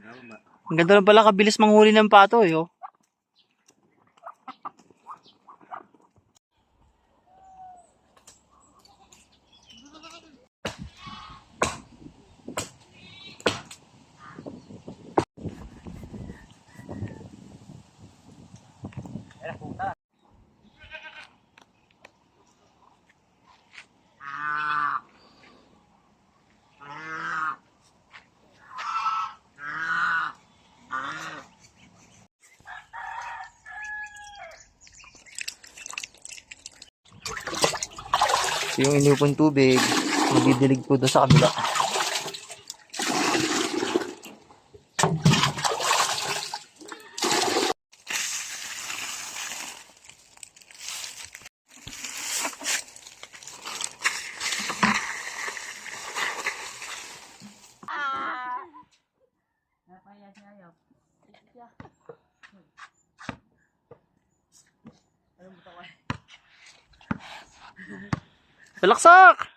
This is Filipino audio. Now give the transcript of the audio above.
Ang ganda lang pala kabilis manghuli ng pato eh. Oh. Yung inupong tubig, magdidilig po doon sa kabila. Balaksak!